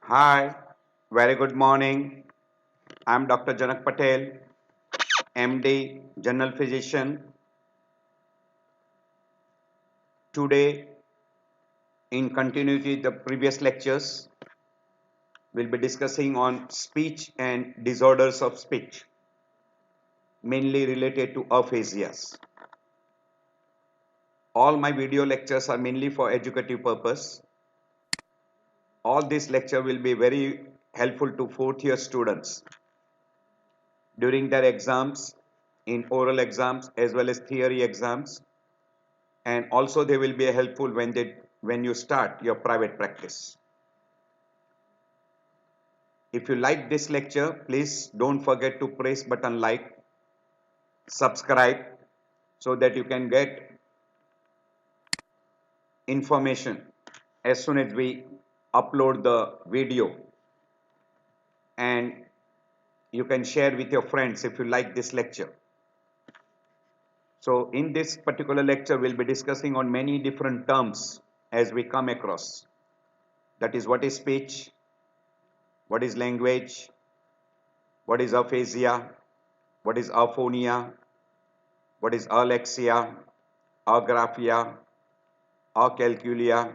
Hi, very good morning. I'm Dr. Janak Patel, MD, General Physician. Today, in continuity the previous lectures, we'll be discussing on speech and disorders of speech, mainly related to aphasias. All my video lectures are mainly for educative purpose. All this lecture will be very helpful to fourth year students during their exams, in oral exams as well as theory exams, and also they will be helpful when you start your private practice. If you like this lecture, please don't forget to press button like, subscribe, so that you can get information as soon as we upload the video, and you can share with your friends if you like this lecture. So in this particular lecture we'll be discussing on many different terms as we come across. That is, what is speech, what is language, what is aphasia, what is aphonia, what is alexia, agraphia, acalculia,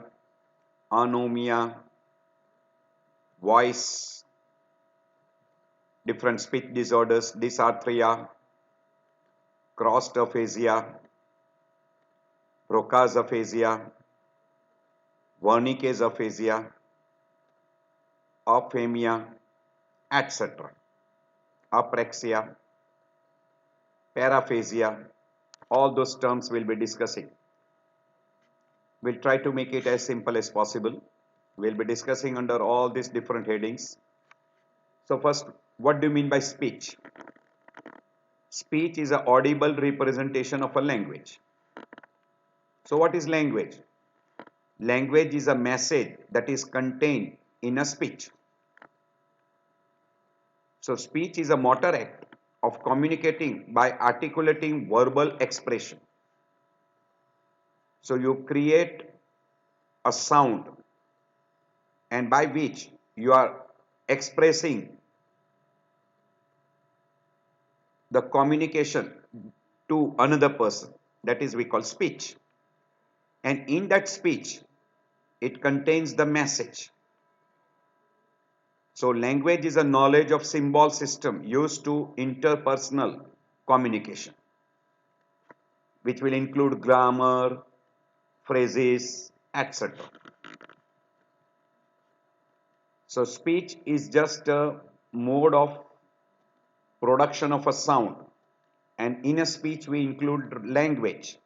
anomia, voice, different speech disorders, dysarthria, crossed aphasia, BROCAS aphasia, WERNIKES aphasia, aphemia, etc. Apraxia, paraphasia, all those terms we'll be discussing. We'll try to make it as simple as possible. We'll be discussing under all these different headings. So first, what do you mean by speech? Speech is an audible representation of a language. So what is language? Language is a message that is contained in a speech. So speech is a motor act of communicating by articulating verbal expression. So you create a sound, and by which you are expressing the communication to another person. That is, we call speech. And in that speech, it contains the message. So language is a knowledge of symbol system used to interpersonal communication, which will include grammar, phrases, etc. So speech is just a mode of production of a sound, and in a speech we include language.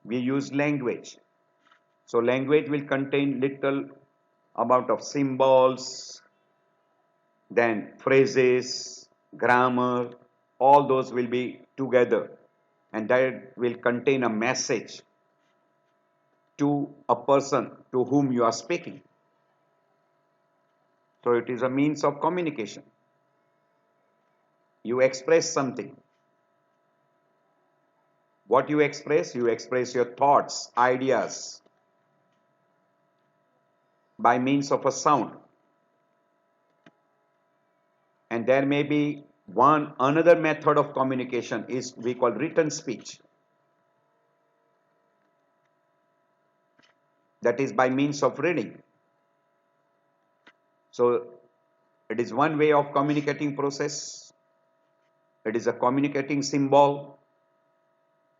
We use language. So language will contain little amount of symbols, then phrases, grammar, all those will be together, and that will contain a message to a person to whom you are speaking. So it is a means of communication. You express something. What you express your thoughts, ideas by means of a sound. And there may be another method of communication is we call written speech. That is by means of reading. So it is one way of communicating process. It is a communicating symbol.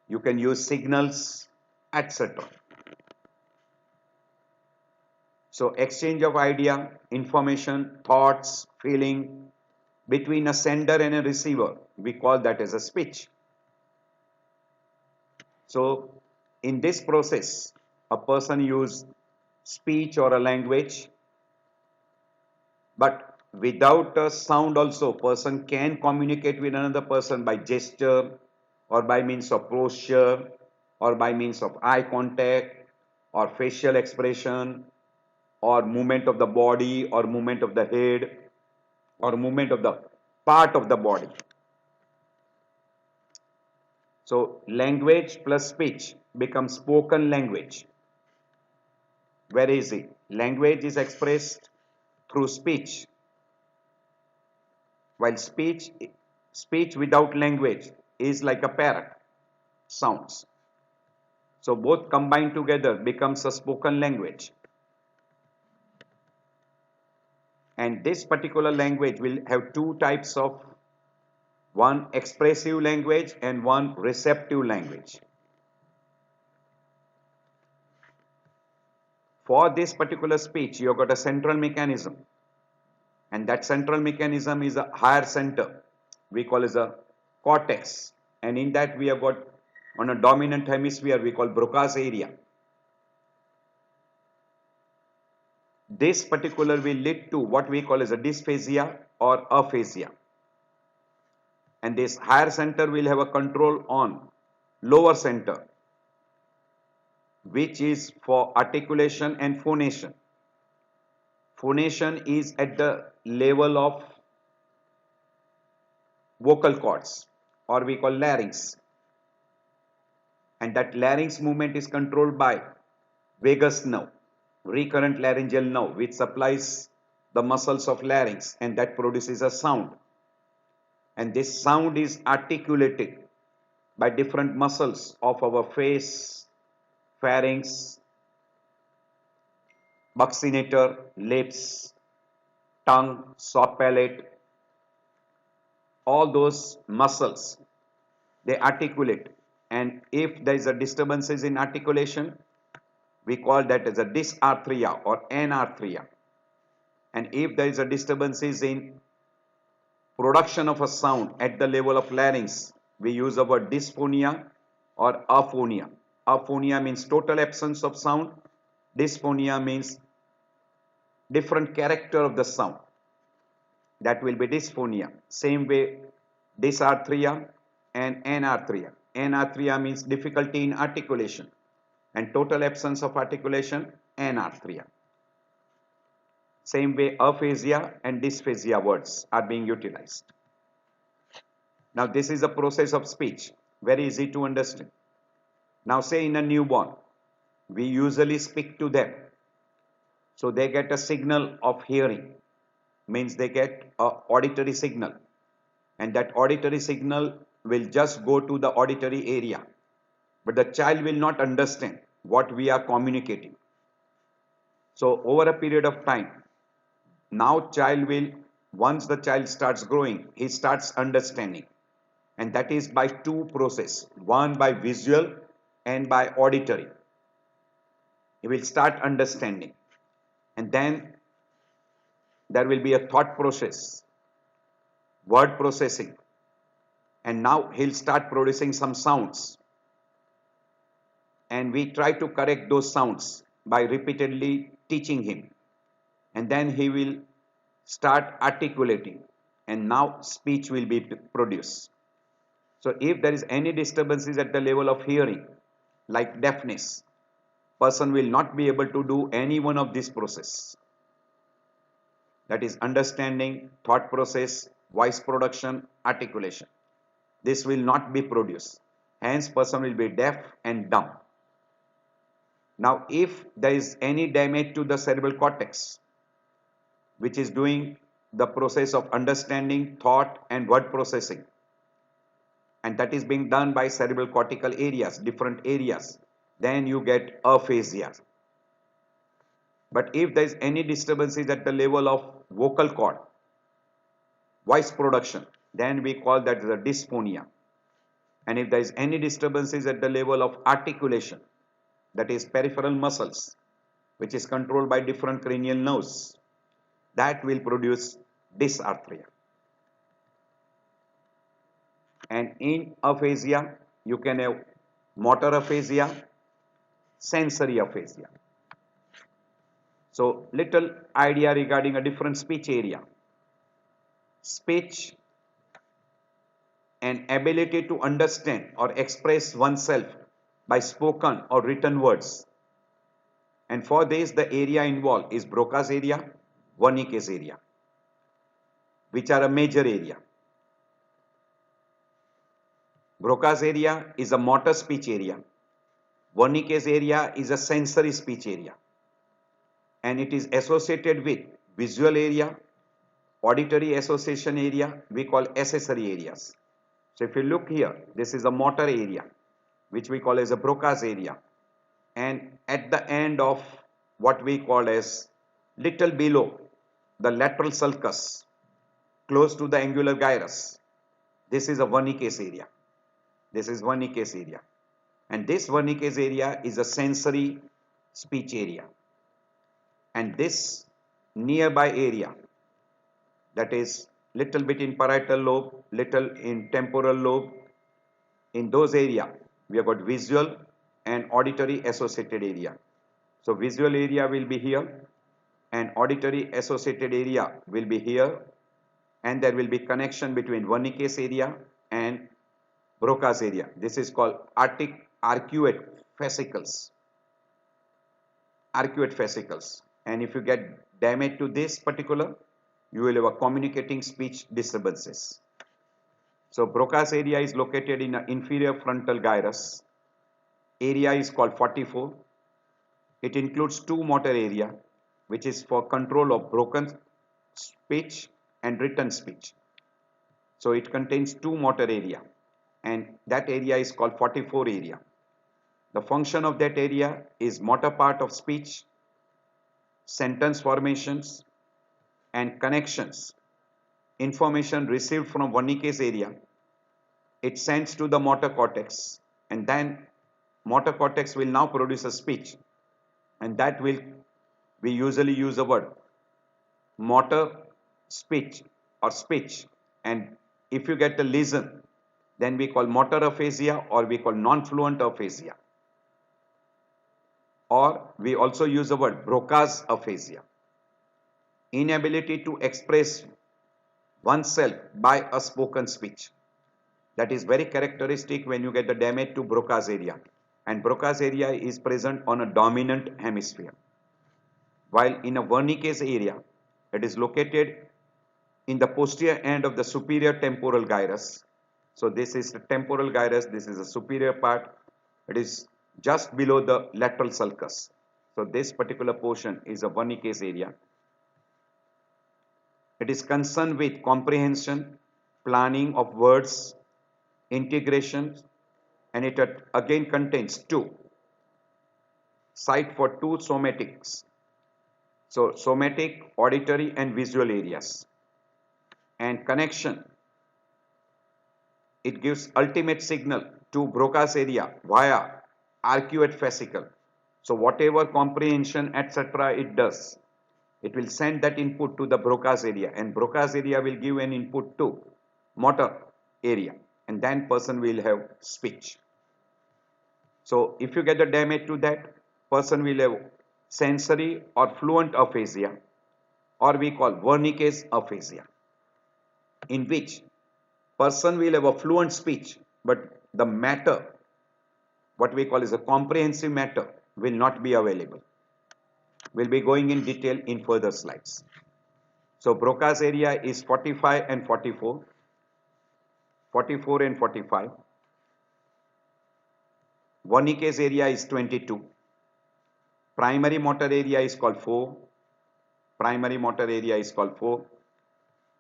You can use signals, etc. So exchange of idea, information, thoughts, feeling between a sender and a receiver, we call that as a speech. So in this process, a person use speech or a language, but without a sound also, person can communicate with another person by gesture or by means of posture or by means of eye contact or facial expression or movement of the body or movement of the head or movement of the part of the body. So language plus speech becomes spoken language. Very easy. Language is expressed through speech, while speech without language is like a parrot sounds. So both combined together becomes a spoken language. And this particular language will have two types of, one expressive language and one receptive language. For this particular speech, you have got a central mechanism, and that central mechanism is a higher center. We call as a cortex, and in that we have got on a dominant hemisphere we call BROCAS area. This particular will lead to what we call as a dysphasia or aphasia. And this higher center will have a control on lower center, which is for articulation and phonation. Phonation is at the level of vocal cords, or we call larynx. And that larynx movement is controlled by vagus nerve, recurrent laryngeal nerve, which supplies the muscles of larynx, and that produces a sound. And this sound is articulated by different muscles of our face, pharynx, buccinator, lips, tongue, soft palate. All those muscles, they articulate, and if there is a disturbances in articulation, we call that as a dysarthria or anarthria. And if there is a disturbances in production of a sound at the level of larynx, we use the word dysphonia or aphonia. Aphonia means total absence of sound. Dysphonia means different character of the sound. That will be dysphonia. Same way, dysarthria and anarthria. Anarthria means difficulty in articulation, and total absence of articulation, anarthria. Same way, aphasia and dysphasia words are being utilized. Now this is a process of speech, very easy to understand. Now say in a newborn, we usually speak to them. So they get a signal of hearing, means they get a auditory signal, and that auditory signal will just go to the auditory area, but the child will not understand what we are communicating. So over a period of time, now once the child starts growing, he starts understanding, and that is by two processes, one by visual and by auditory. He will start understanding, and then there will be a thought process, word processing, and now he'll start producing some sounds, and we try to correct those sounds by repeatedly teaching him, and then he will start articulating, and now speech will be produced. So if there is any disturbances at the level of hearing, like deafness, person will not be able to do any one of these processes. That is understanding, thought process, voice production, articulation. This will not be produced. Hence, person will be deaf and dumb. Now, if there is any damage to the cerebral cortex, which is doing the process of understanding, thought and word processing, and that is being done by cerebral cortical areas, different areas, then you get aphasia. But if there is any disturbances at the level of vocal cord, voice production, then we call that the dysphonia. And if there is any disturbances at the level of articulation, that is peripheral muscles, which is controlled by different cranial nerves, that will produce dysarthria. And in aphasia, you can have motor aphasia, sensory aphasia. So, little idea regarding a different speech area. Speech and ability to understand or express oneself by spoken or written words. And for this, the area involved is BROCAS area, WERNIKES area, which are a major area. BROCAS area is a motor speech area. WERNIKES area is a sensory speech area. And it is associated with visual area, auditory association area, we call accessory areas. So if you look here, this is a motor area, which we call as a BROCAS area. And at the end of what we call as little below the lateral sulcus, close to the angular gyrus, this is a Wernicke's area. This is Wernicke's area. And this Wernicke's area is a sensory speech area. And this nearby area, that is little bit in parietal lobe, little in temporal lobe, in those area we have got visual and auditory associated area. So visual area will be here and auditory associated area will be here, and there will be connection between Wernicke's area and BROCAS area. This is called arcuate fascicles. Arcuate fascicles. And if you get damage to this particular, you will have a communicating speech disturbances. So BROCAS area is located in the inferior frontal gyrus. Area is called 44. It includes two motor area, which is for control of broken speech and written speech. So it contains two motor area, and that area is called 44 area. The function of that area is motor part of speech, sentence formations and connections. Information received from Wernicke's area, it sends to the motor cortex, and then motor cortex will now produce a speech, and that will, we usually use the word motor speech or speech. And if you get a lesion, then we call motor aphasia or we call non-fluent aphasia, or we also use the word BROCAS aphasia, inability to express oneself by a spoken speech. That is very characteristic when you get the damage to BROCAS area, and BROCAS area is present on a dominant hemisphere, while in a Wernicke's area it is located in the posterior end of the superior temporal gyrus. So this is the temporal gyrus, this is the superior part, it is just below the lateral sulcus. So this particular portion is a Wernicke's area. It is concerned with comprehension, planning of words, integration, and it again contains two site for two somatics. So somatic, auditory and visual areas. And connection, it gives ultimate signal to BROCAS area via arcuate fascicle. So whatever comprehension etc. it does, it will send that input to the BROCAS area, and BROCAS area will give an input to motor area, and then person will have speech. So if you get the damage to that, person will have sensory or fluent aphasia, or we call Wernicke's aphasia, in which person will have a fluent speech, but the matter, what we call is a comprehensive matter, will not be available. We'll be going in detail in further slides. So BROCAS area is 45 and 44, 44 and 45. Wernicke's area is 22. Primary motor area is called 4. Primary motor area is called 4.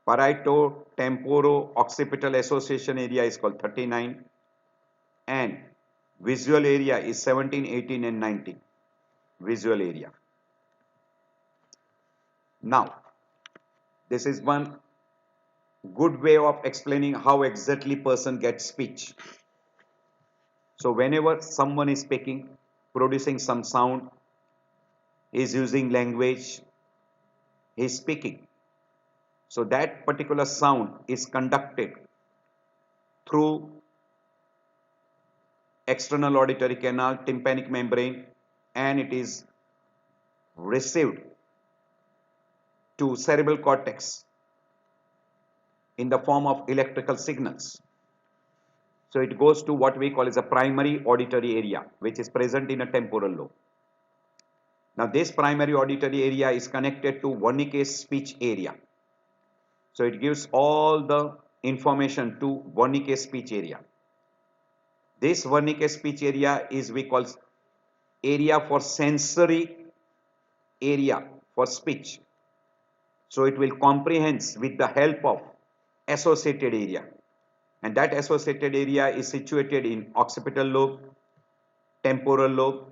Parieto-temporo-occipital association area is called 39. And visual area is 17, 18 and 19. Visual area. Now, this is one good way of explaining how exactly person gets speech. So whenever someone is speaking, producing some sound, is using language, he is speaking. So that particular sound is conducted through external auditory canal, tympanic membrane, and it is received to cerebral cortex in the form of electrical signals. So it goes to what we call as a primary auditory area, which is present in a temporal lobe. Now this primary auditory area is connected to Wernicke's speech area. So it gives all the information to Wernicke's speech area. This Wernicke's speech area is we call area for sensory area for speech. So it will comprehend with the help of associated area, and that associated area is situated in occipital lobe, temporal lobe,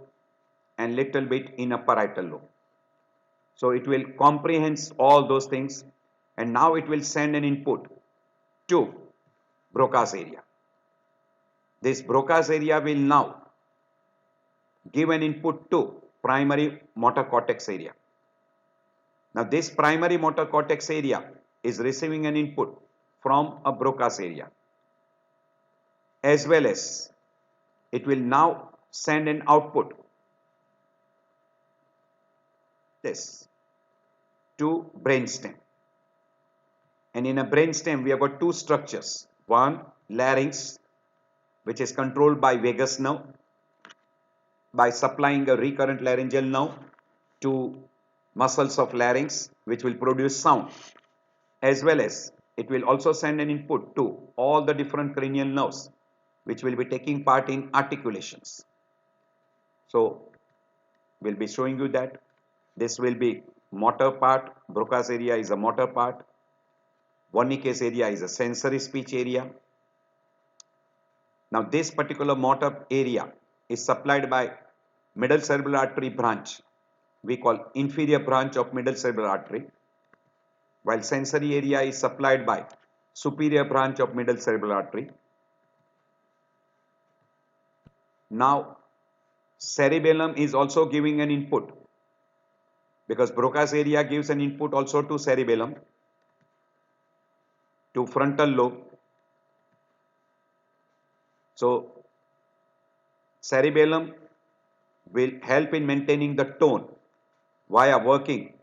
and little bit in a parietal lobe. So it will comprehend all those things, and now it will send an input to Broca's area. This Broca's area will now give an input to primary motor cortex area. Now this primary motor cortex area is receiving an input from a Broca's area, as well as it will now send an output this to brainstem. And in a brainstem we have got two structures. One, larynx, which is controlled by vagus nerve by supplying a recurrent laryngeal nerve to muscles of larynx, which will produce sound, as well as it will also send an input to all the different cranial nerves which will be taking part in articulations. So we'll be showing you that this will be motor part. Broca's area is a motor part. Wernicke's area is a sensory speech area. Now this particular motor area is supplied by middle cerebral artery branch, we call inferior branch of middle cerebral artery, while sensory area is supplied by superior branch of middle cerebral artery. Now cerebellum is also giving an input, because Broca's area gives an input also to cerebellum, to frontal lobe. So cerebellum will help in maintaining the tone via working.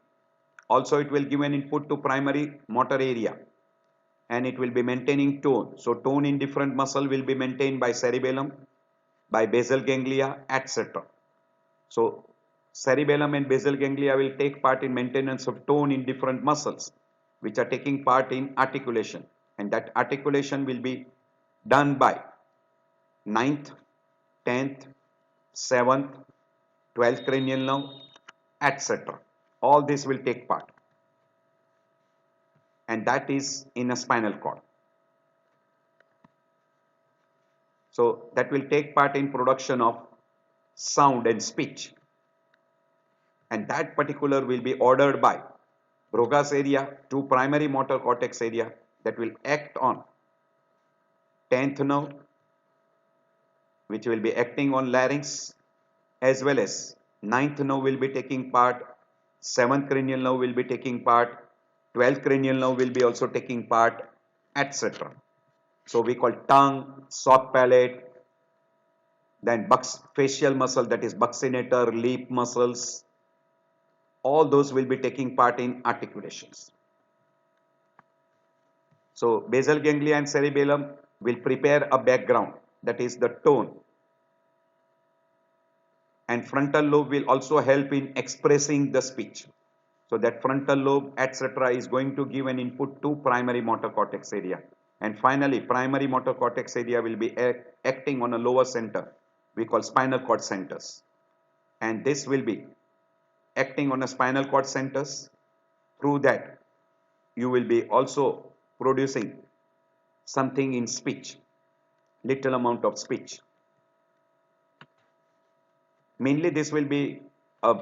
Also it will give an input to primary motor area, and it will be maintaining tone. So tone in different muscle will be maintained by cerebellum, by basal ganglia, etc. So cerebellum and basal ganglia will take part in maintenance of tone in different muscles which are taking part in articulation, and that articulation will be done by 9th, 10th, 7th, 12th cranial nerve, etc. All this will take part, and that is in a spinal cord. So that will take part in production of sound and speech, and that particular will be ordered by Broca's area to primary motor cortex area, that will act on 10th nerve, which will be acting on larynx, as well as 9th nerve will be taking part, 7th cranial nerve will be taking part, 12th cranial nerve will be also taking part, etc. So we call tongue, soft palate, then facial muscle, that is buccinator, lip muscles, all those will be taking part in articulations. So basal ganglia and cerebellum will prepare a background, that is the tone, and frontal lobe will also help in expressing the speech. So that frontal lobe, etc., is going to give an input to primary motor cortex area. And finally primary motor cortex area will be acting on a lower center, we call spinal cord centers, and this will be acting on a spinal cord centers. Through that you will be also producing something in speech, little amount of speech. Mainly this will be a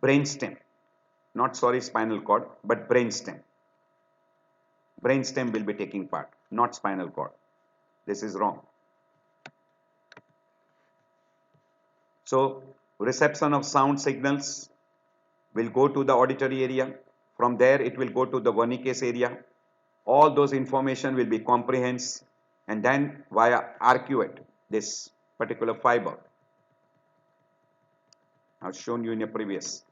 brainstem, not spinal cord, but brainstem. Brainstem will be taking part, not spinal cord. This is wrong. So reception of sound signals will go to the auditory area. From there it will go to the Wernicke's area. All those information will be comprehended, and then via arcuate, this particular fiber I've shown you in a previous,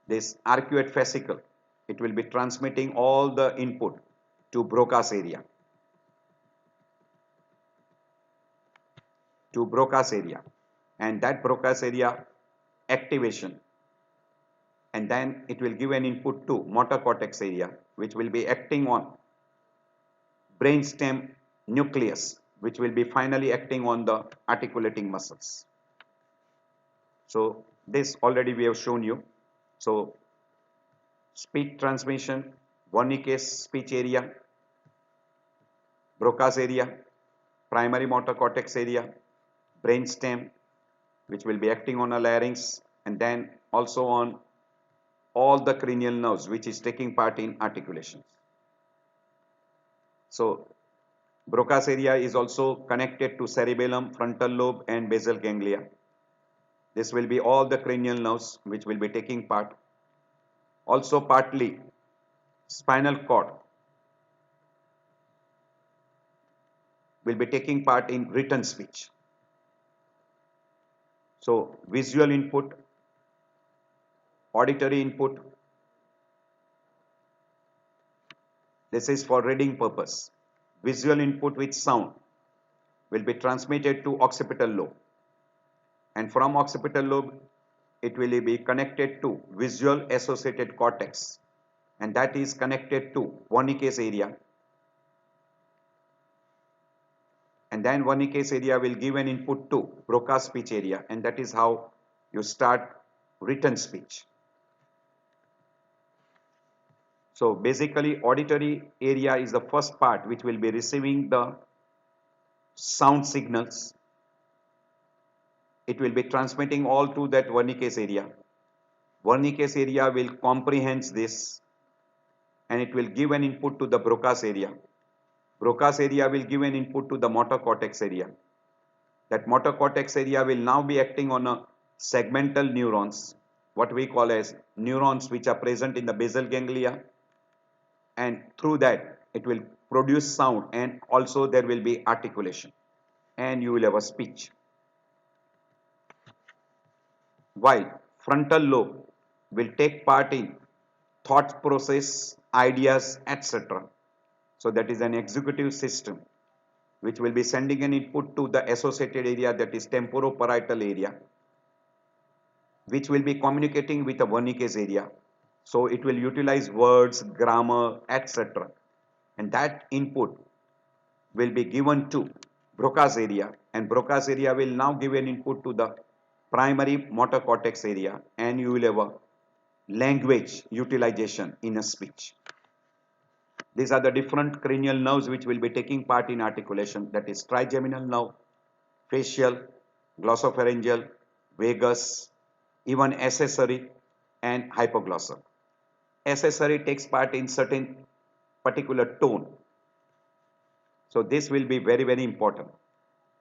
this arcuate fascicle, it will be transmitting all the input to Broca's area. And that Broca's area activation, and then it will give an input to motor cortex area, which will be acting on brainstem nucleus, which will be finally acting on the articulating muscles. So this already we have shown you. So speech transmission, Wernicke's speech area, BROCAS area, primary motor cortex area, brainstem, which will be acting on a larynx, and then also on all the cranial nerves which is taking part in articulations. So Broca's area is also connected to cerebellum, frontal lobe and basal ganglia. This will be all the cranial nerves which will be taking part. Also partly spinal cord will be taking part in written speech. So visual input, auditory input, this is for reading purpose. Visual input with sound will be transmitted to occipital lobe, and from occipital lobe it will be connected to visual associated cortex, and that is connected to Wernicke's area, and then Wernicke's area will give an input to Broca's speech area, and that is how you start written speech. So basically auditory area is the first part which will be receiving the sound signals. It will be transmitting all to that Wernicke's area. Wernicke's area will comprehend this and it will give an input to the Broca's area. Broca's area will give an input to the motor cortex area. That motor cortex area will now be acting on a segmental neurons, what we call as neurons which are present in the basal ganglia, and through that it will produce sound, and also there will be articulation and you will have a speech. While frontal lobe will take part in thought process, ideas, etc. So that is an executive system which will be sending an input to the associated area, that is temporoparietal area, which will be communicating with the Wernicke's area. So it will utilize words, grammar, etc. And that input will be given to Broca's area, and Broca's area will now give an input to the primary motor cortex area, and you will have a language utilization in a speech. These are the different cranial nerves which will be taking part in articulation, that is trigeminal nerve, facial, glossopharyngeal, vagus, even accessory and hypoglossal. Accessory takes part in certain particular tone. So this will be very, very important.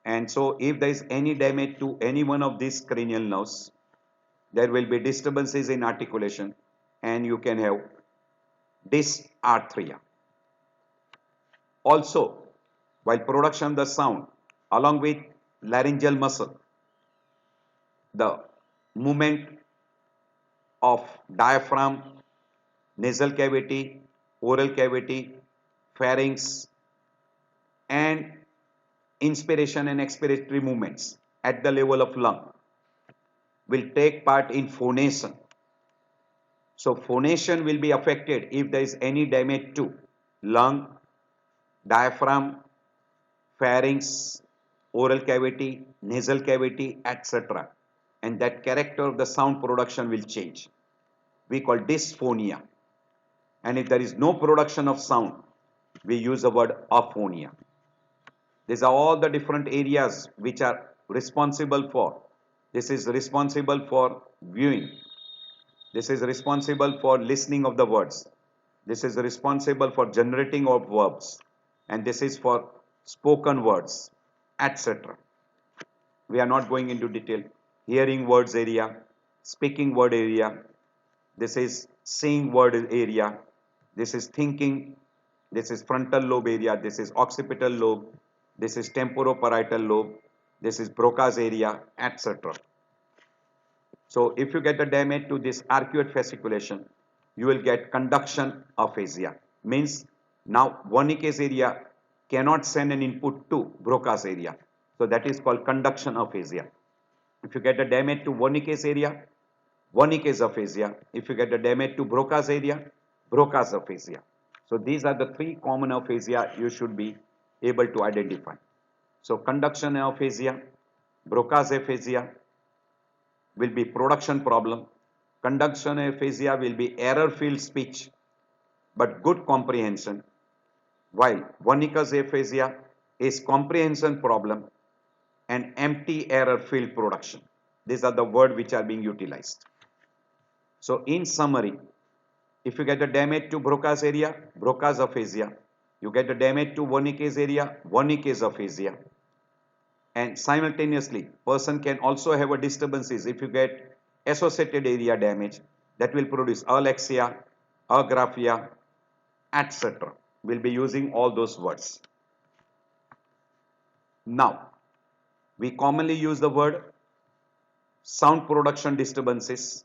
And so if there is any damage to any one of these cranial nerves, there will be disturbances in articulation and you can have dysarthria. Also, while production of the sound along with laryngeal muscle, the movement of diaphragm, nasal cavity, oral cavity, pharynx, and inspiration and expiratory movements at the level of lung will take part in phonation. So phonation will be affected if there is any damage to lung, diaphragm, pharynx, oral cavity, nasal cavity, etc. And that character of the sound production will change. We call dysphonia. And if there is no production of sound, we use the word aphonia. These are all the different areas which are responsible for. This is responsible for viewing. This is responsible for listening of the words. This is responsible for generating of verbs. And this is for spoken words, etc. We are not going into detail. Hearing words area, speaking word area. This is seeing word area. This is thinking. This is frontal lobe area. This is occipital lobe. This is temporoparietal lobe. This is Broca's area, etc. So if you get the damage to this arcuate fasciculation, you will get conduction aphasia. Means now Wernicke's area cannot send an input to Broca's area. So that is called conduction aphasia. If you get the damage to Wernicke's area, Wernicke's aphasia. If you get the damage to Broca's area, Broca's aphasia. So these are the three common aphasia you should be able to identify. So conduction aphasia, Broca's aphasia will be production problem, Conduction aphasia will be error-filled speech but good comprehension, while Wernicke's aphasia is comprehension problem and empty error-filled production. These are the words which are being utilized. So in summary, if you get a damage to Broca's area, Broca's aphasia. You get a damage to Wernicke's area, Wernicke's aphasia. And simultaneously, person can also have a disturbances if you get associated area damage that will produce alexia, agraphia, etc. We'll be using all those words. Now, we commonly use the word sound production disturbances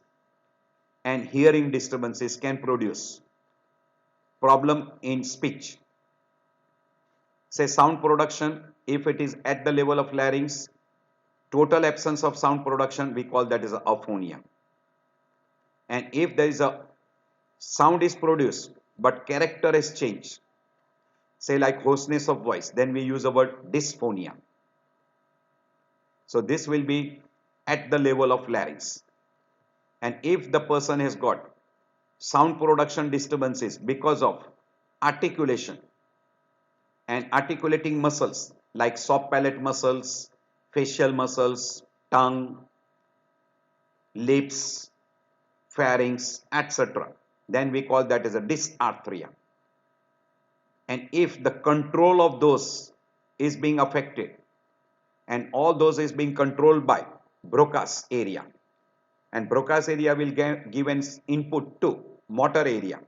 and hearing disturbances can produce problem in speech. Say sound production, if it is at the level of larynx, total absence of sound production, we call that as aphonia. And if there is a sound is produced but character is changed, say like hoarseness of voice, then we use the word dysphonia. So this will be at the level of larynx. And if the person has got sound production disturbances because of articulation and articulating muscles like soft palate muscles, facial muscles, tongue, lips, pharynx, etc., then we call that as a dysarthria. And if the control of those is being affected and all those is being controlled by Broca's area, and Broca's area will give an input to motor area.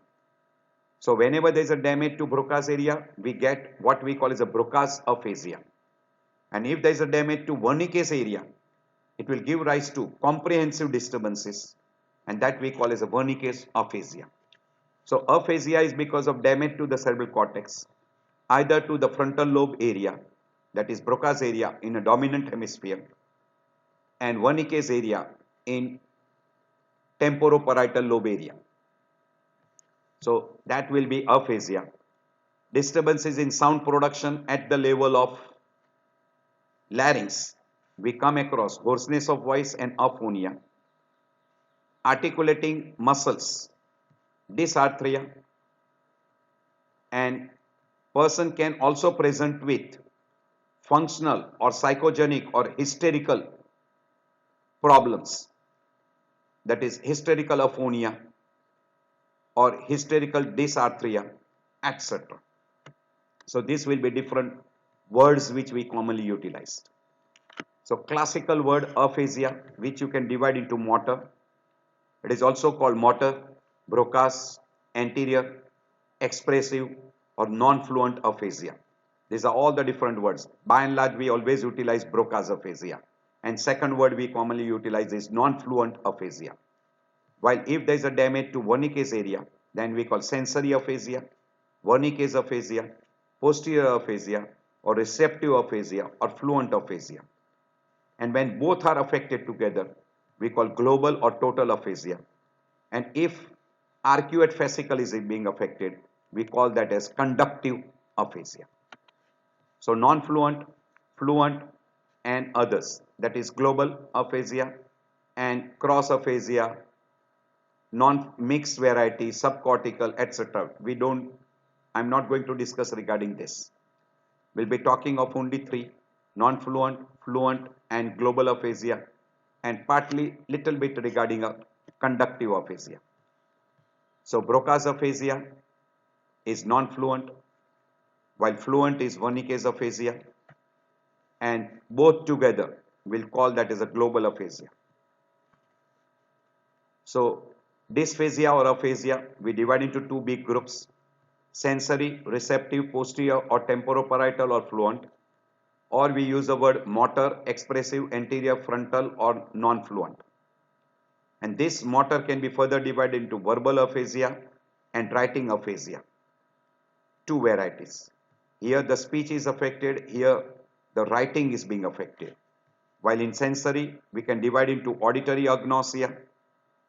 So whenever there is a damage to Broca's area, we get what we call as a Broca's aphasia. And if there is a damage to Wernicke's area, it will give rise to comprehensive disturbances, and that we call as a Wernicke's aphasia. So aphasia is because of damage to the cerebral cortex, either to the frontal lobe area, that is Broca's area in a dominant hemisphere, and Wernicke's area in temporoparietal lobe area. So that will be aphasia. Disturbances in sound production at the level of larynx, we come across hoarseness of voice and aphonia. Articulating muscles, dysarthria, and person can also present with functional or psychogenic or hysterical problems, that is hysterical aphonia or hysterical dysarthria, etc. So this will be different words which we commonly utilized. So classical word aphasia, which you can divide into motor. It is also called motor, Broca's, anterior, expressive, or non-fluent aphasia. These are all the different words. By and large, we always utilize Broca's aphasia. And second word we commonly utilize is non-fluent aphasia. While if there is a damage to Wernicke's area, then we call sensory aphasia, Wernicke's aphasia, posterior aphasia, or receptive aphasia, or fluent aphasia. And when both are affected together, we call global or total aphasia. And if arcuate fascicle is being affected, we call that as conductive aphasia. So non-fluent, fluent, and others, that is global aphasia and cross aphasia, non-mixed variety, subcortical, etc. I'm not going to discuss regarding this. We'll be talking of only three: non-fluent, fluent, and global aphasia, and partly little bit regarding a conductive aphasia. So Broca's aphasia is non-fluent, while fluent is Wernicke's aphasia, and both together we'll call that as a global aphasia. So dysphasia or aphasia, we divide into two big groups: sensory, receptive, posterior, or temporoparietal, or fluent, or we use the word motor, expressive, anterior, frontal, or non-fluent. And this motor can be further divided into verbal aphasia and writing aphasia. Two varieties. Here the speech is affected, here the writing is being affected. While in sensory, we can divide into auditory agnosia,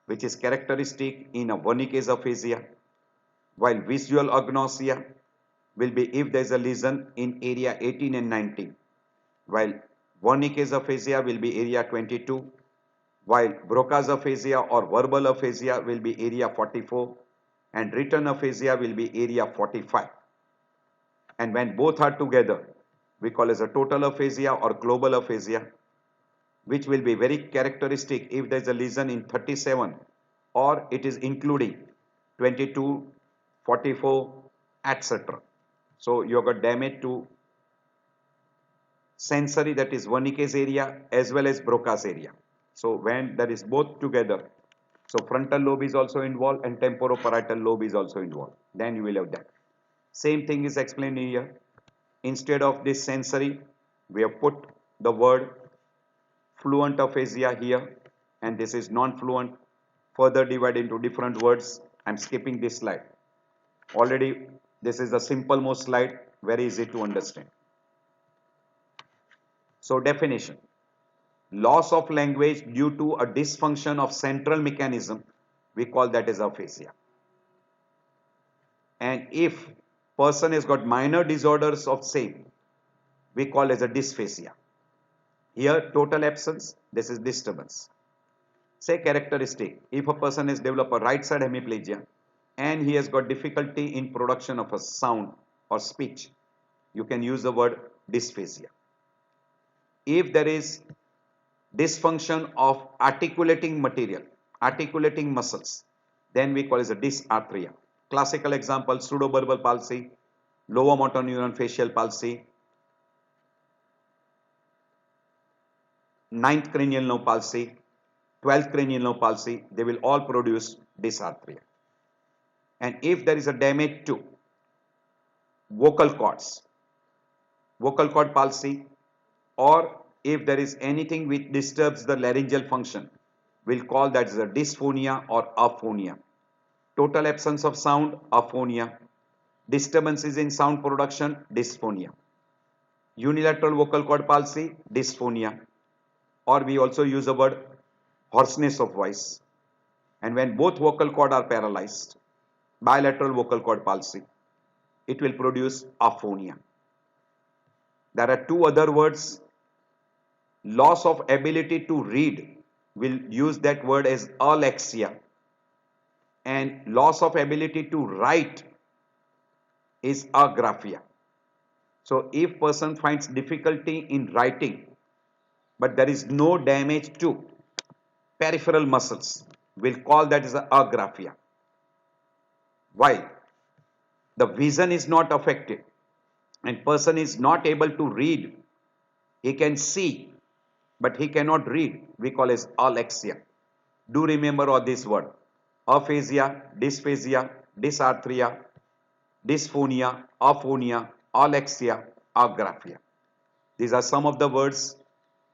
which is characteristic in a Wernicke's aphasia, while visual agnosia will be if there is a lesion in area 18 and 19, while Wernicke's aphasia will be area 22, while BROCAS aphasia or verbal aphasia will be area 44 and written aphasia will be area 45. And when both are together, we call as a total aphasia or global aphasia, which will be very characteristic if there is a lesion in 37 or it is including 22, 44, etc. So you have got damage to sensory, that is Wernicke's area, as well as BROCA's area. So when that is both together, so frontal lobe is also involved and temporoparietal lobe is also involved, then you will have that. Same thing is explained here. Instead of this sensory, we have put the word fluent aphasia here, and this is non-fluent, further divided into different words. I'm skipping this slide. Already this is a simple most slide, very easy to understand. So definition: loss of language due to a dysfunction of central mechanism, we call that as aphasia. And if person has got minor disorders of same, we call as a dysphasia. Here total absence, this is disturbance. Say characteristic: if a person has developed a right side hemiplegia and he has got difficulty in production of a sound or speech, you can use the word dysphasia. If there is dysfunction of articulating material, articulating muscles, then we call it a dysarthria. Classical example: pseudoverbal palsy, lower motor neuron facial palsy, ninth cranial nerve palsy, 12th cranial nerve palsy, they will all produce dysarthria. And if there is a damage to vocal cords, vocal cord palsy, or if there is anything which disturbs the laryngeal function, we'll call that as a dysphonia or aphonia. Total absence of sound, aphonia. Disturbances in sound production, dysphonia. Unilateral vocal cord palsy, dysphonia. Or we also use the word hoarseness of voice. And when both vocal cord are paralyzed, bilateral vocal cord palsy, it will produce aphonia. There are two other words. Loss of ability to read, we'll use that word as alexia, and loss of ability to write is agraphia. So if person finds difficulty in writing but there is no damage to peripheral muscles, we'll call that as agraphia. While the vision is not affected and person is not able to read, he can see but he cannot read, we call as alexia. Do remember all this word: aphasia, dysphasia, dysarthria, dysphonia, aphonia, alexia, agraphia. These are some of the words.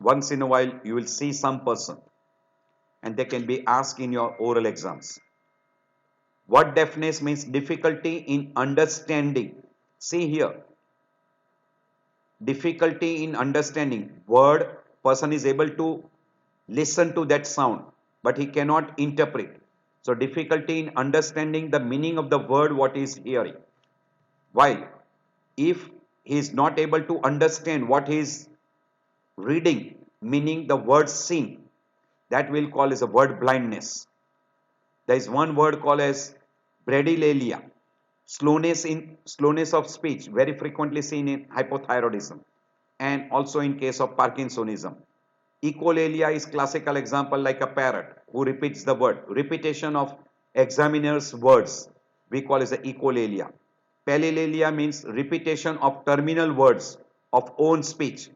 Once in a while you will see some person and they can be asked in your oral exams. What deafness means? Difficulty in understanding. See here, difficulty in understanding word, person is able to listen to that sound but he cannot interpret. So difficulty in understanding the meaning of the word what he is hearing. While if he is not able to understand what he is reading, meaning the word seen, that we'll call as a word blindness. There is one word called as bradylalia, slowness of speech, very frequently seen in hypothyroidism and also in case of Parkinsonism. Echolalia is classical example, like a parrot who repeats the word. Repetition of examiner's words, we call as a echolalia. Palilalia means repetition of terminal words of own speech.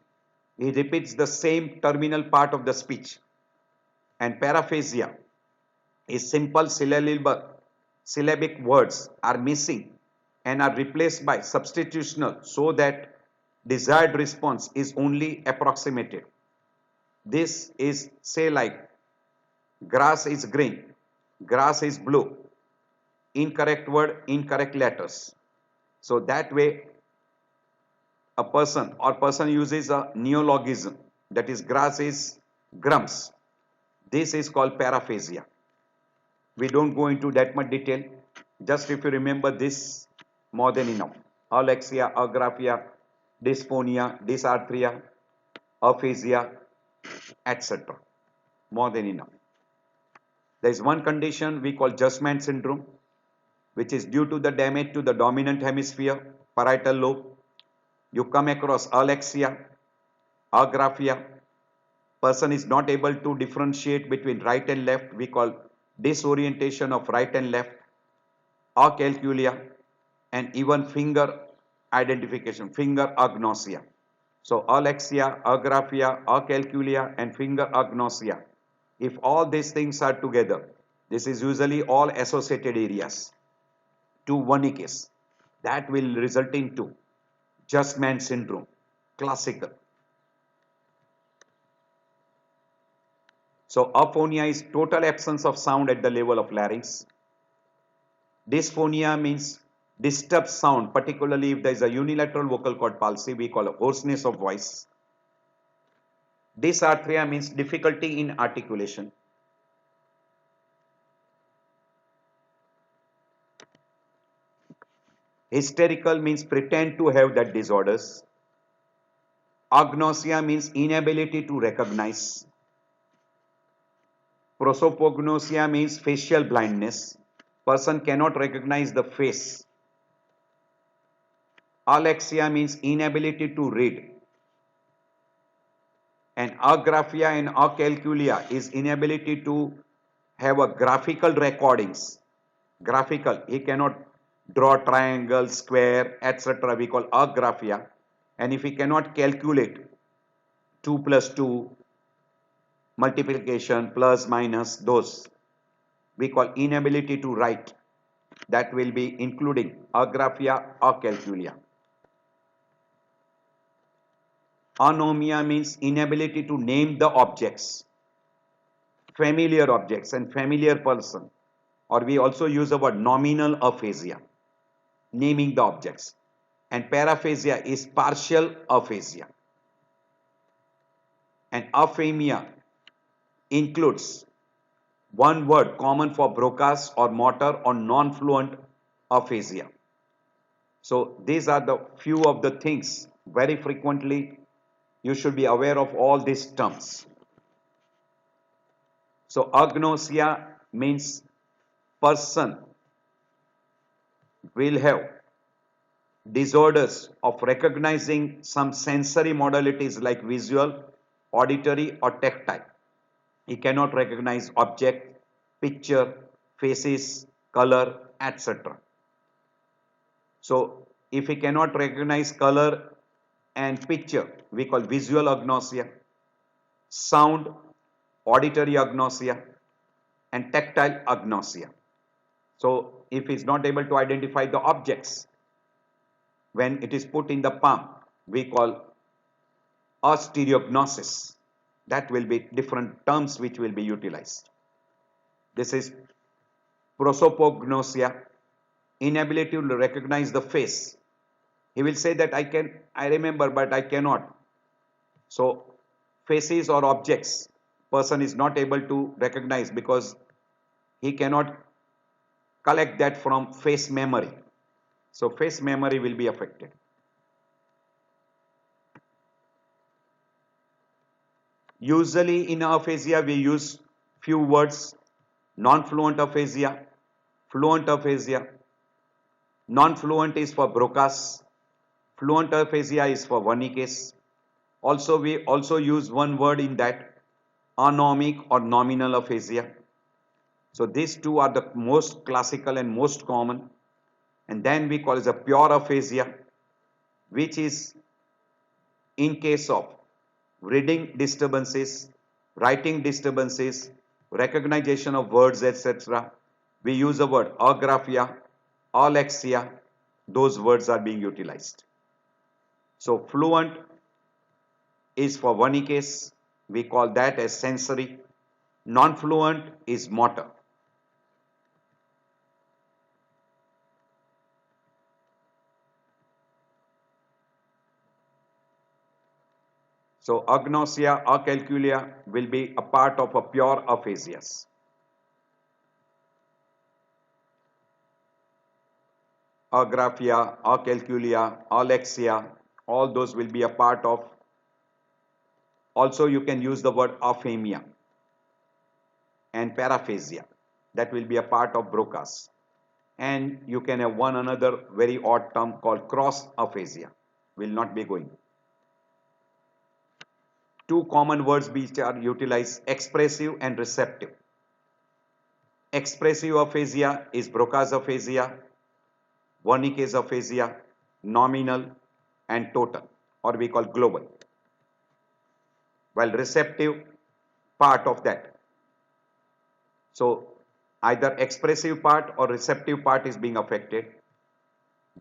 He repeats the same terminal part of the speech. And paraphasia is simple syllabic words are missing and are replaced by substitutional so that desired response is only approximated. This is, say, like grass is green, grass is blue. Incorrect word, incorrect letters. So that way a person uses a neologism, that is grass is grums. This is called paraphasia. We don't go into that much detail. Just if you remember this, more than enough. Alexia, agraphia, dysphonia, dysarthria, aphasia, etc. More than enough. There is one condition we call Justman syndrome, which is due to the damage to the dominant hemisphere, parietal lobe. You come across alexia, agraphia. Person is not able to differentiate between right and left. We call disorientation of right and left, acalculia, and even finger identification, finger agnosia. So alexia, agraphia, acalculia, and finger agnosia. If all these things are together, this is usually all associated areas to Wernicke's. That will result into Justman syndrome, classical. So aphonia is total absence of sound at the level of larynx. Dysphonia means disturbed sound, particularly if there is a unilateral vocal cord palsy, we call it hoarseness of voice. Dysarthria means difficulty in articulation. Hysterical means pretend to have that disorders. Agnosia means inability to recognize. Prosopagnosia means facial blindness. Person cannot recognize the face. Alexia means inability to read. And agraphia and acalculia is inability to have a graphical recordings. Graphical, he cannot draw triangle, square, etc. We call agraphia. And if he cannot calculate 2 plus 2, multiplication, plus, minus, those, we call inability to write. That will be including agraphia, acalculia. Anomia means inability to name the objects, familiar objects and familiar person, or we also use the word nominal aphasia, naming the objects. And paraphasia is partial aphasia. And aphamia includes one word common for BROCAS or motor or non-fluent aphasia. So these are the few of the things very frequently you should be aware of all these terms. So agnosia means person will have disorders of recognizing some sensory modalities like visual, auditory or tactile. He cannot recognize object, picture, faces, color, etc. So if he cannot recognize color and picture, we call visual agnosia, sound, auditory agnosia, and tactile agnosia. So if he is not able to identify the objects when it is put in the palm, we call astereognosis. That will be different terms which will be utilized. This is prosopagnosia, inability to recognize the face. He will say that I remember but I cannot. So faces or objects person is not able to recognize because he cannot collect that from face memory. So face memory will be affected. Usually in aphasia we use few words: non-fluent aphasia, fluent aphasia. Non-fluent is for BROCAS, fluent aphasia is for Wernicke's. Also we also use one word in that, anomic or nominal aphasia. So these two are the most classical and most common. And then we call it a pure aphasia, which is in case of reading disturbances, writing disturbances, recognition of words, etc. We use the word agraphia, alexia, those words are being utilized. So fluent is for Wernicke's, we call that as sensory. Non-fluent is motor. So agnosia, acalculia will be a part of a pure aphasias. Agraphia, acalculia, alexia, all those will be a part of. Also you can use the word aphamia. and paraphasia. That will be a part of BROCAS. And you can have one another very odd term called cross aphasia. Will not be going. Two common words which are utilized: expressive and receptive. Expressive aphasia is BROCAS aphasia, Wernicke's aphasia, nominal and total, or we call global. While receptive part of that. So either expressive part or receptive part is being affected.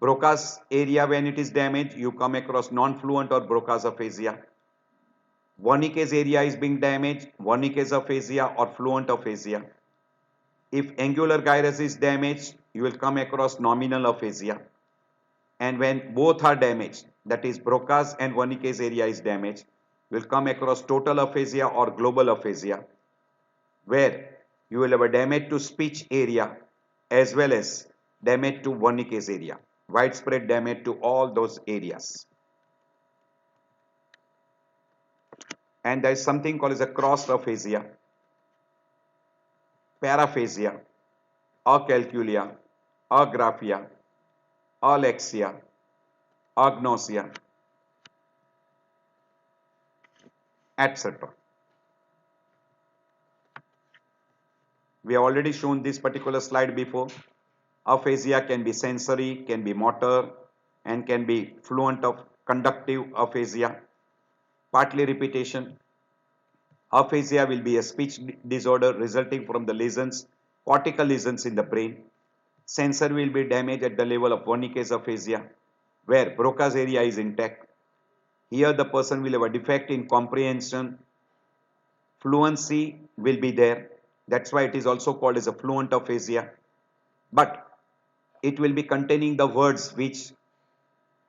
BROCAS area, when it is damaged, you come across non-fluent or BROCAS aphasia. Wernicke's area is being damaged, Wernicke's aphasia or fluent aphasia. If angular gyrus is damaged, you will come across nominal aphasia. And when both are damaged, that is BROCAS and Wernicke's area is damaged, you will come across total aphasia or global aphasia, where you will have a damage to speech area as well as damage to Wernicke's area, widespread damage to all those areas. And there is something called as a crossed aphasia, paraphasia, acalculia, agraphia, alexia, agnosia, etc. We have already shown this particular slide before. Aphasia can be sensory, can be motor, and can be fluent of conductive aphasia. Partly repetition. Aphasia will be a speech disorder resulting from the lesions, cortical lesions in the brain. Sensor will be damaged at the level of Wernicke's aphasia, where BROCAS area is intact. Here the person will have a defect in comprehension. Fluency will be there. That's why it is also called as a fluent aphasia. But it will be containing the words which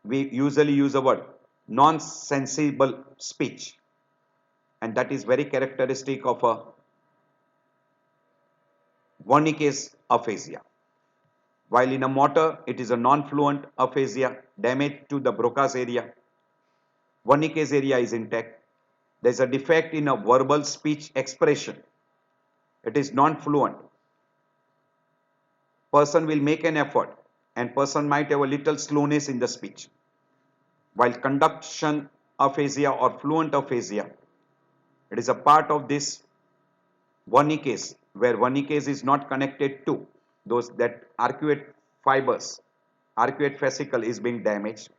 we usually use a word, non-sensible speech. And that is very characteristic of a Wernicke's aphasia. While in a motor, it is a non-fluent aphasia, damage to the BROCAS area. Wernicke's area is intact. There is a defect in a verbal speech expression. It is non-fluent. Person will make an effort and person might have a little slowness in the speech. While conduction aphasia or fluent aphasia, it is a part of this Wernicke's, where Wernicke's is not connected to those that arcuate fibers, arcuate fascicle is being damaged.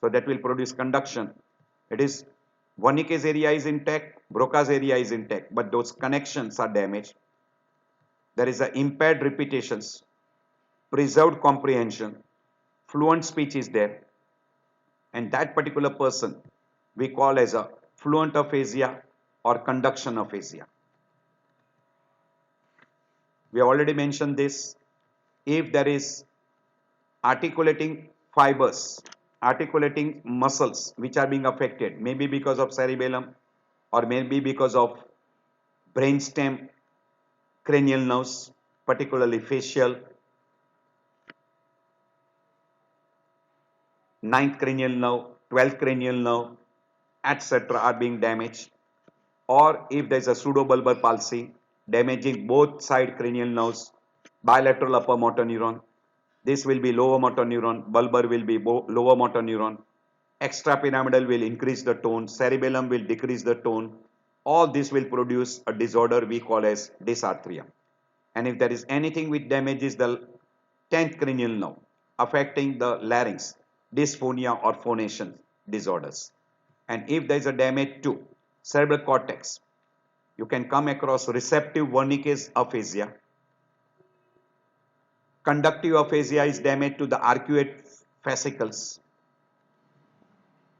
So that will produce conduction. It is Wernicke's area is intact, BROCAS area is intact, but those connections are damaged. There is a impaired repetitions, preserved comprehension, fluent speech is there, and that particular person we call as a fluent aphasia or conduction aphasia. We have already mentioned this. If there is articulating fibers, articulating muscles which are being affected, maybe because of cerebellum or maybe because of brainstem, cranial nerves, particularly facial, ninth cranial nerve, 12th cranial nerve, etc. are being damaged. Or if there is a pseudobulbar palsy damaging both side cranial nerves, bilateral upper motor neuron, this will be lower motor neuron, bulbar will be lower motor neuron, extrapyramidal will increase the tone, cerebellum will decrease the tone. All this will produce a disorder we call as dysarthria. And if there is anything which damages the 10th cranial nerve affecting the larynx, dysphonia or phonation disorders. And if there is a damage to cerebral cortex, you can come across receptive Wernicke's aphasia. Conductive aphasia is damage to the arcuate fascicles,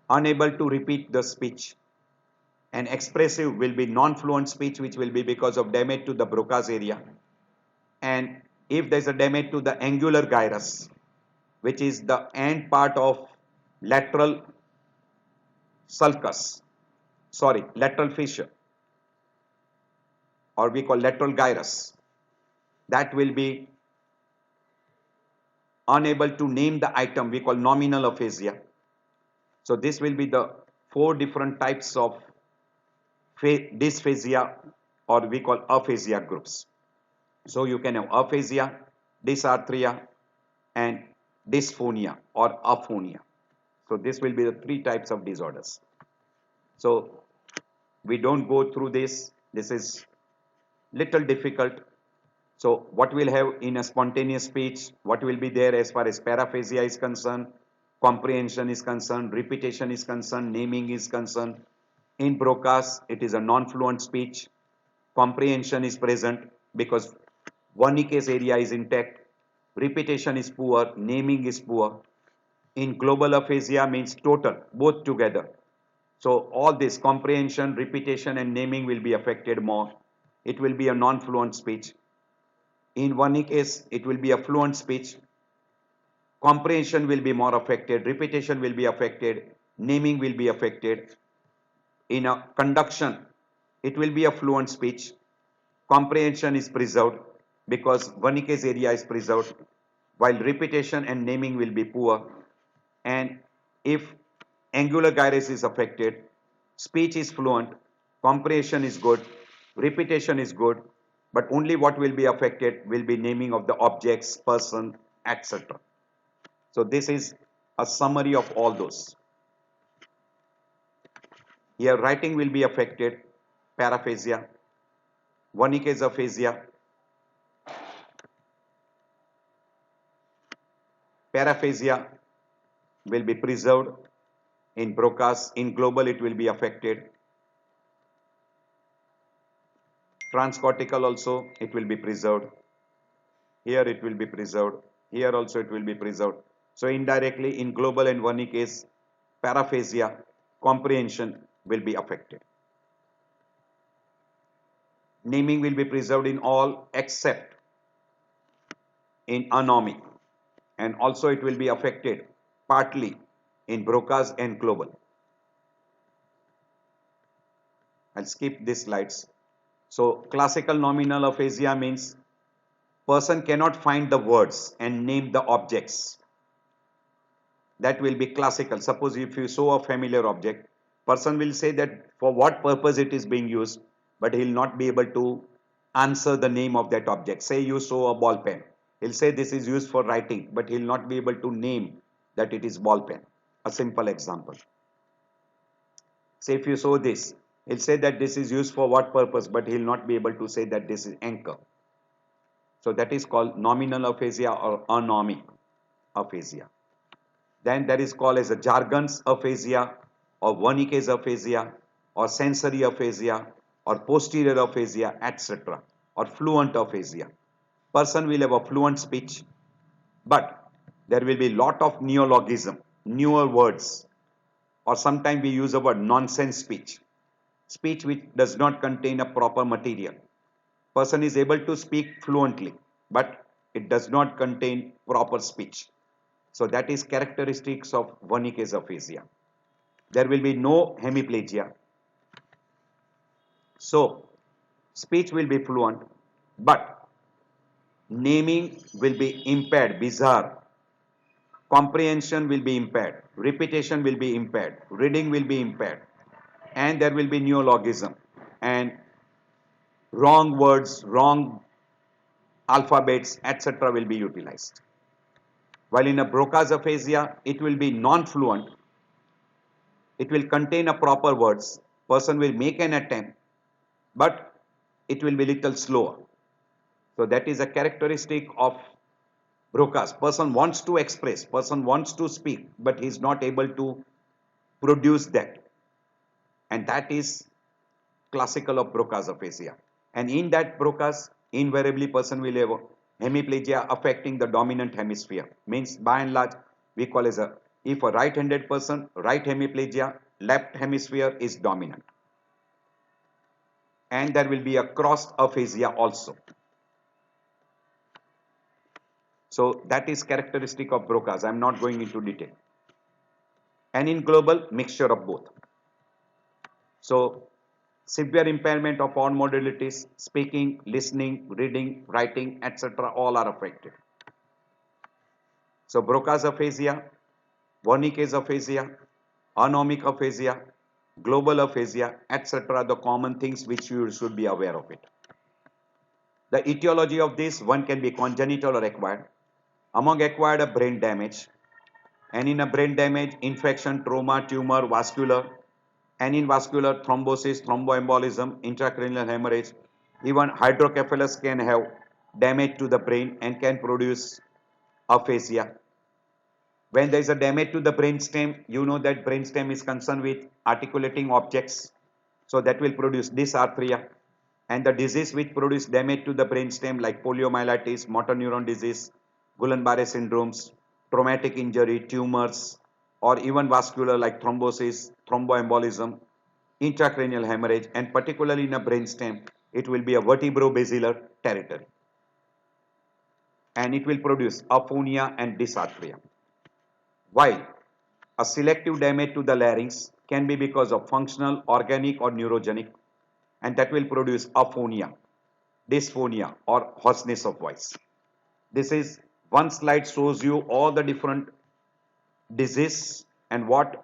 unable to repeat the speech. And expressive will be non-fluent speech, which will be because of damage to the BROCAS area. And if there is a damage to the angular gyrus, which is the end part of lateral sulcus, lateral fissure, or we call lateral gyrus, that will be unable to name the item, we call nominal aphasia. So this will be the 4 different types of dysphasia or we call aphasia groups. So you can have aphasia, dysarthria, and dysphonia or aphonia. So this will be the three types of disorders. So we don't go through this. This is little difficult. So what we'll have in a spontaneous speech, what will be there as far as paraphasia is concerned, comprehension is concerned, repetition is concerned, naming is concerned. In BROCAS, it is a non-fluent speech. Comprehension is present because Wernicke's area is intact. Repetition is poor, naming is poor. In global aphasia means total, both together. So all this comprehension, repetition and naming will be affected more. It will be a non-fluent speech. In Wernicke's, it will be a fluent speech. Comprehension will be more affected, repetition will be affected, naming will be affected. In a conduction, it will be a fluent speech. Comprehension is preserved because Wernicke's area is preserved, while repetition and naming will be poor. And if angular gyrus is affected, speech is fluent, comprehension is good, repetition is good, but only what will be affected will be naming of the objects, person, etc. So this is a summary of all those. Here writing will be affected, paraphasia, Wernicke's aphasia, paraphasia will be preserved. In BROCAS, in global it will be affected. Transcortical also it will be preserved. Here it will be preserved. Here also it will be preserved. So indirectly in global and Wernicke's, paraphasia, comprehension will be affected. Naming will be preserved in all except in anomic, and also it will be affected partly in BROCAS and global. I'll skip these slides. So classical nominal aphasia means person cannot find the words and name the objects. That will be classical. Suppose if you show a familiar object, person will say that for what purpose it is being used, but he will not be able to answer the name of that object. Say you show a ball pen. He'll say this is used for writing, but he'll not be able to name that it is ball pen. A simple example. Say if you show this, he'll say that this is used for what purpose, but he'll not be able to say that this is anchor. So that is called nominal aphasia or anomic aphasia. Then there is called as a jargons aphasia or Wernicke's aphasia or sensory aphasia or posterior aphasia, etc. or fluent aphasia. Person will have a fluent speech, but there will be lot of neologism, newer words, or sometimes we use the word nonsense speech, speech which does not contain a proper material. Person is able to speak fluently, but it does not contain proper speech. So that is characteristics of Wernicke's aphasia. There will be no hemiplegia. So speech will be fluent, but naming will be impaired, bizarre. Comprehension will be impaired, repetition will be impaired, reading will be impaired, and there will be neologism and wrong words, wrong alphabets, etc. will be utilized. While in a BROCAS aphasia, it will be non-fluent, it will contain a proper words, person will make an attempt, but it will be little slower. So that is a characteristic of BROCAS. Person wants to express, person wants to speak, but he is not able to produce that. And that is classical of BROCAS aphasia. And in that BROCAS, invariably person will have hemiplegia affecting the dominant hemisphere. Means by and large, we call as a, if a right-handed person, right hemiplegia, left hemisphere is dominant. And there will be a crossed aphasia also. So that is characteristic of BROCAS. I am not going into detail. And in global, mixture of both. So severe impairment of all modalities, speaking, listening, reading, writing, etc. all are affected. So BROCAS aphasia, Wernicke's aphasia, anomic aphasia, global aphasia, etc. The common things which you should be aware of it. The etiology of this, one can be congenital or acquired. Among acquired, a brain damage, and in a brain damage, infection, trauma, tumor, vascular, and in vascular, thrombosis, thromboembolism, intracranial hemorrhage. Even hydrocephalus can have damage to the brain and can produce aphasia. When there is a damage to the brainstem, you know that brainstem is concerned with articulating objects. So that will produce dysarthria. And the disease which produce damage to the brainstem like poliomyelitis, motor neuron disease, Guillain-Barré syndromes, traumatic injury, tumors, or even vascular like thrombosis, thromboembolism, intracranial hemorrhage, and particularly in a brainstem, it will be a vertebrobasilar territory. And it will produce aphonia and dysarthria. While a selective damage to the larynx can be because of functional, organic, or neurogenic, and that will produce aphonia, dysphonia, or hoarseness of voice. This is one slide shows you all the different disease and what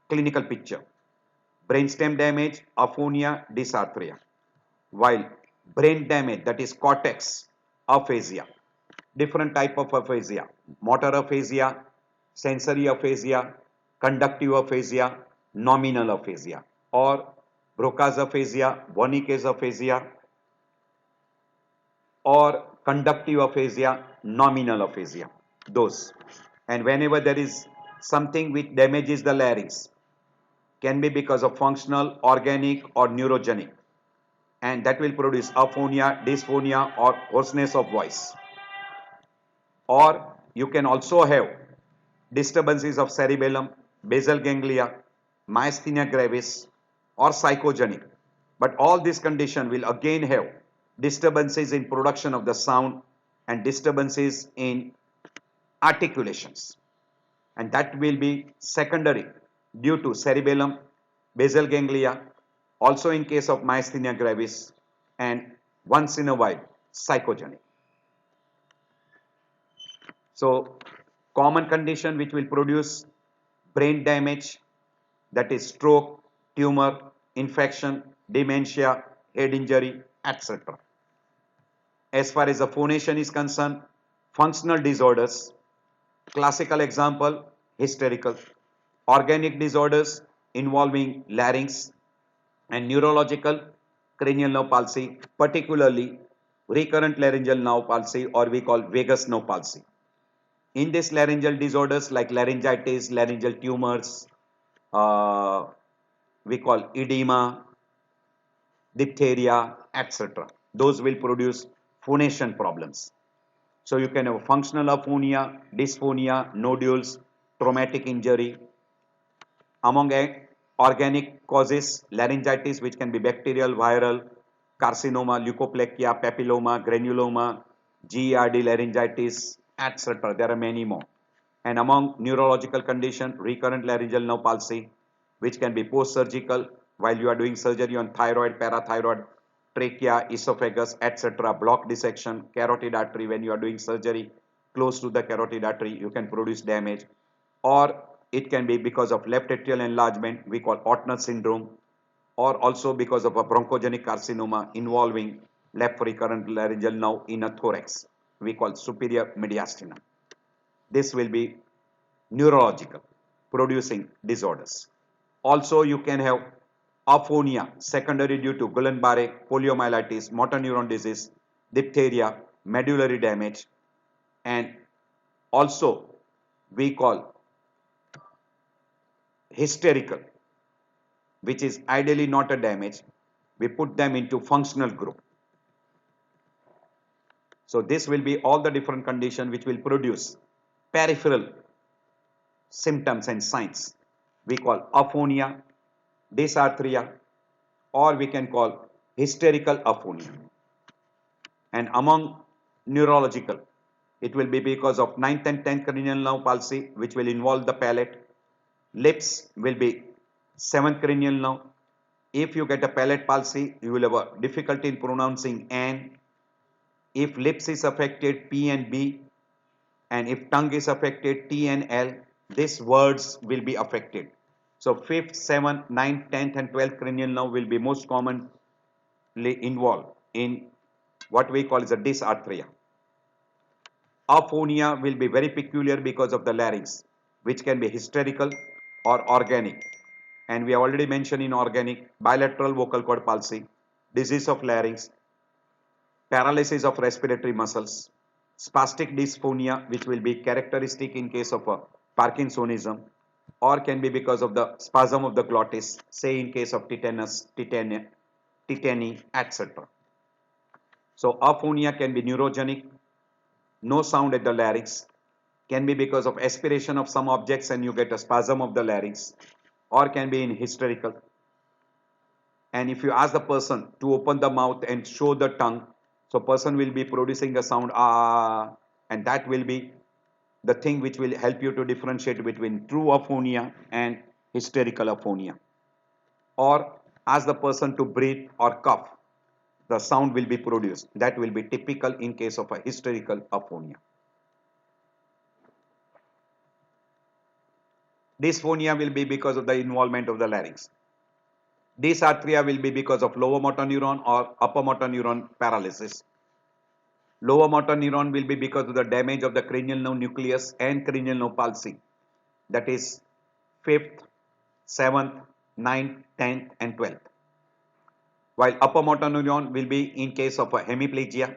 clinical picture. Brainstem damage, aphonia, dysarthria. While brain damage, that is cortex, aphasia. Different type of aphasia. Motor aphasia, sensory aphasia, conductive aphasia, nominal aphasia, or BROCAS aphasia, WERNIKES aphasia, or conductive aphasia, nominal aphasia. Those. And whenever there is something which damages the larynx, can be because of functional, organic, or neurogenic, and that will produce aphonia, dysphonia, or hoarseness of voice. Or you can also have disturbances of cerebellum, basal ganglia, myasthenia gravis, or psychogenic. But all these conditions will again have disturbances in production of the sound and disturbances in articulations. And that will be secondary due to cerebellum, basal ganglia, also in case of myasthenia gravis, and once in a while psychogenic. So common condition which will produce brain damage, that is stroke, tumor, infection, dementia, head injury, etc. As far as the phonation is concerned, functional disorders, classical example, hysterical. Organic disorders involving larynx, and neurological, cranial nerve palsy, particularly recurrent laryngeal nerve palsy, or we call vagus nerve palsy. In these laryngeal disorders like laryngitis, laryngeal tumors, we call edema, diphtheria, etc. Those will produce phonation problems. So you can have functional aphonia, dysphonia, nodules, traumatic injury. Among organic causes, laryngitis, which can be bacterial, viral, carcinoma, leukoplakia, papilloma, granuloma, GERD laryngitis, etc. There are many more. And among neurological condition, recurrent laryngeal nerve palsy, which can be post-surgical while you are doing surgery on thyroid, parathyroid, trachea, esophagus, etc. Block dissection, carotid artery, when you are doing surgery close to the carotid artery, you can produce damage. Or it can be because of left atrial enlargement, we call Ortner syndrome, or also because of a bronchogenic carcinoma involving left recurrent laryngeal nerve in a thorax, we call superior mediastinum. This will be neurological, producing disorders. Also, you can have aphonia, secondary due to Guillain-Barré, poliomyelitis, motor neuron disease, diphtheria, medullary damage, and also we call hysterical, which is ideally not a damage. We put them into functional group. So this will be all the different conditions which will produce peripheral symptoms and signs. We call aphonia, dysarthria, or we can call hysterical aphonia. And among neurological, it will be because of 9th and 10th cranial nerve palsy, which will involve the palate. Lips will be 7th cranial nerve. If you get a palate palsy, you will have a difficulty in pronouncing N. If lips is affected, P and B. And if tongue is affected, T and L. These words will be affected. So 5th, 7th, 9th, 10th and 12th cranial nerve will be most commonly involved in what we call as a dysarthria. Aphonia will be very peculiar because of the larynx, which can be hysterical or organic. And we have already mentioned in organic, bilateral vocal cord palsy, disease of larynx, paralysis of respiratory muscles, spastic dysphonia, which will be characteristic in case of a Parkinsonism, or can be because of the spasm of the glottis, say in case of tetanus, tetany, etc. So aphonia can be neurogenic, no sound at the larynx, can be because of aspiration of some objects and you get a spasm of the larynx, or can be in hysterical. And if you ask the person to open the mouth and show the tongue, so person will be producing a sound ah, and that will be the thing which will help you to differentiate between true aphonia and hysterical aphonia. Or ask the person to breathe or cough, the sound will be produced. That will be typical in case of a hysterical aphonia. Dysphonia will be because of the involvement of the larynx. Dysarthria will be because of lower motor neuron or upper motor neuron paralysis. Lower motor neuron will be because of the damage of the cranial nerve nucleus and cranial nerve palsy. That is 5th, 7th, 9th, 10th and 12th. While upper motor neuron will be in case of a hemiplegia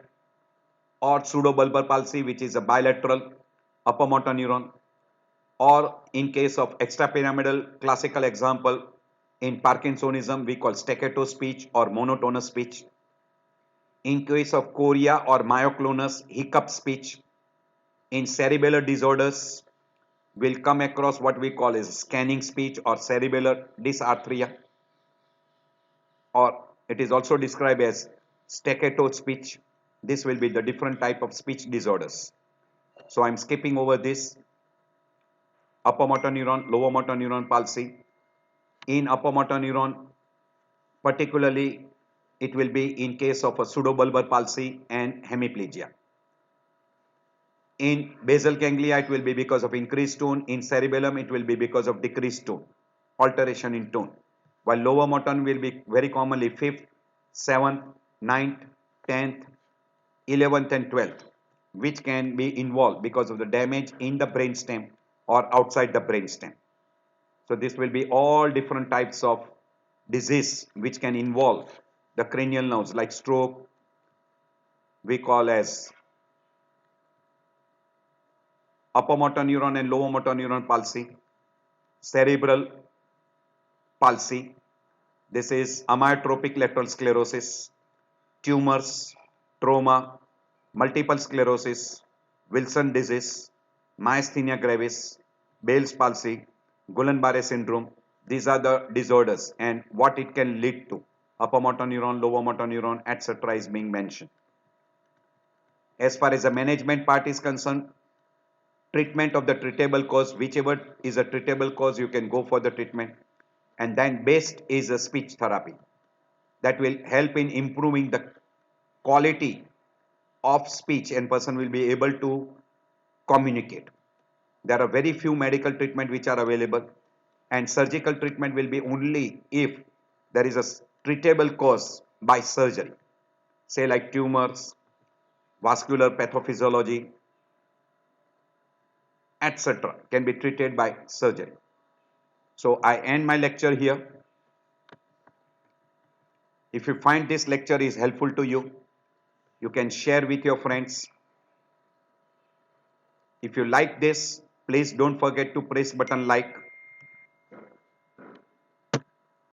or pseudobulbar palsy, which is a bilateral upper motor neuron, or in case of extrapyramidal, classical example in Parkinsonism we call staccato speech or monotonous speech. In case of chorea or myoclonus, hiccup speech. In cerebellar disorders, we'll come across what we call as scanning speech or cerebellar dysarthria, or it is also described as staccato speech. This will be the different type of speech disorders. So I'm skipping over this. Upper motor neuron, lower motor neuron palsy. In upper motor neuron, particularly it will be in case of a pseudobulbar palsy and hemiplegia. In basal ganglia, it will be because of increased tone. In cerebellum, it will be because of decreased tone, alteration in tone. While lower motor will be very commonly 5th, 7th, 9th, 10th, 11th and 12th, which can be involved because of the damage in the brainstem or outside the brainstem. So this will be all different types of disease which can involve the cranial nerves, like stroke, we call as upper motor neuron and lower motor neuron palsy, cerebral palsy. This is amyotrophic lateral sclerosis, tumors, trauma, multiple sclerosis, Wilson disease, myasthenia gravis, Bell's palsy, Guillain-Barré syndrome. These are the disorders and what it can lead to. Upper motor neuron, lower motor neuron, etc. is being mentioned. As far as the management part is concerned, treatment of the treatable cause, whichever is a treatable cause, you can go for the treatment. And then best is a speech therapy that will help in improving the quality of speech and person will be able to communicate. There are very few medical treatment which are available, and surgical treatment will be only if there is a treatable cause by surgery, say like tumors, vascular pathophysiology, etc. can be treated by surgery. So I end my lecture here. If you find this lecture is helpful to you, you can share with your friends. If you like this, please don't forget to press button like.